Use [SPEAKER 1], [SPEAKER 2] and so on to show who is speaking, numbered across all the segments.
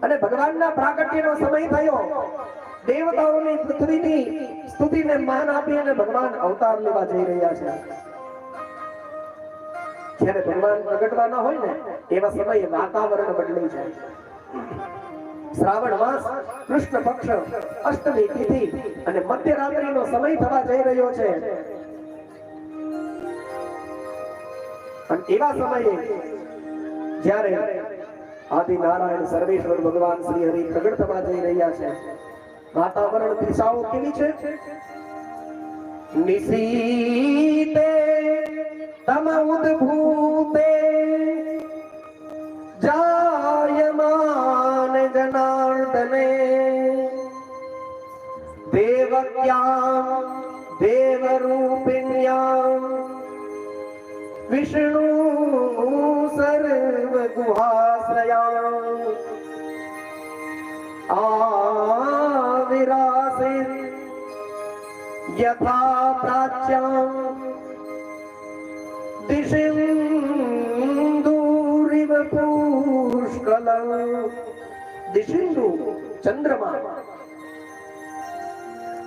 [SPEAKER 1] અને ભગવાનના પ્રાગટ્યનો સમય થયો, દેવતાઓની પૃથ્વીની સ્તુતિને માન આપી અને ભગવાન અવતાર લેવા જઈ રહ્યા છે. જ્યારે ભગવાન પ્રગટવાના હોય ને એવા સમયે વાતાવરણ બદલાઈ જાય. શ્રાવણ માસ કૃષ્ણ પક્ષ અષ્ટમી તિથિ અને મધ્યરાત્રિનો સમય થવા જઈ રહ્યો છે. અને એવા સમયે જ્યારે આદિ નારાયણ સર્વેશ્વર ભગવાન શ્રી હરિ પ્રગટ થવા જઈ રહ્યા છે, વાતાવરણ દિશાઓ કેવી છે? નિશીતે તમ ઉદ્ભૂતે જાયમાન જનાર્દને દેવક્યામ દેવરૂપિણ્યામ વિષ્ણુ સર્વ ગુહાશ્રયામ આવિરાસિત યથા પ્રાચ્યામ દિશિન્દુરિવ પુષ્કલં. દિશિન્દુ ચંદ્રમા,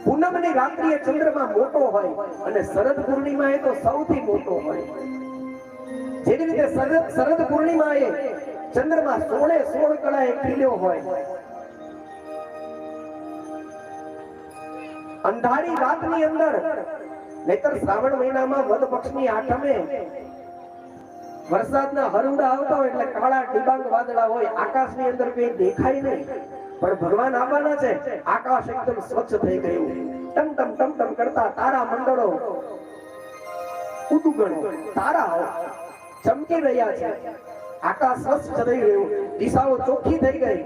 [SPEAKER 1] પૂનમની રાત્રિએ ચંદ્રમા મોટો હોય અને શરદ પૂર્ણિમાએ તો સૌથી મોટો હોય. જેવી રીતે શરદ પૂર્ણિમાએ ચંદ્રમા 16 કળાએ ખીલ્યો હોય. અંધારી રાતની અંદર, નહીતર શ્રાવણ મહિનામાં વદ પક્ષની આઠમે વરસાદના હરુડા આવતા હોય એટલે કાળા ડિબાંગ વાદળા હોય, આકાશની અંદર કંઈ દેખાય નહીં. પણ ભગવાન આવવાના છે, આકાશ એકદમ સ્વચ્છ થઈ ગયું, ટમટમ ટમટમ કરતા તારા મંડળો, ઉદુગણો તારા ચમકી રહ્યા છે. આકાશ સ્વચ્છ થઈ ગયું, દિશાઓ ચોખ્ખી થઈ ગઈ.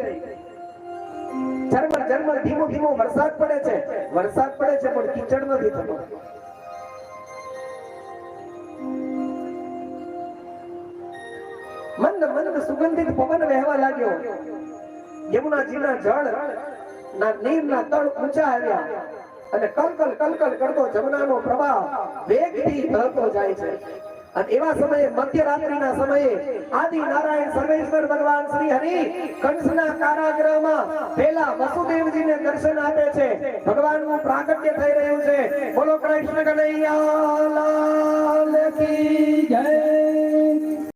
[SPEAKER 1] ઝરમર ઝરમર ધીમો ધીમો વરસાદ પડે છે, પણ કીચડ નથી થતો. મંદ મંદ સુગંધિત પવન વહેવા લાગ્યો. યમુનાજીના જળ ના નીરના તળ ઊંચા આવ્યા અને કલકલ કલકલ કરતો જમનાનો પ્રવાહ વેગથી વહેતો જાય છે. અને એવા સમયે મધ્યરાત્રિના સમયે આદિ નારાયણ સર્વેશ્વર ભગવાન શ્રી હરિ કંસના કારાગૃહમાં પેલા વસુદેવજીને દર્શન આપે છે. ભગવાનનું પ્રાગટ્ય થઈ રહ્યું છે. બોલો કૃષ્ણ કનૈયા લાલ કી જય.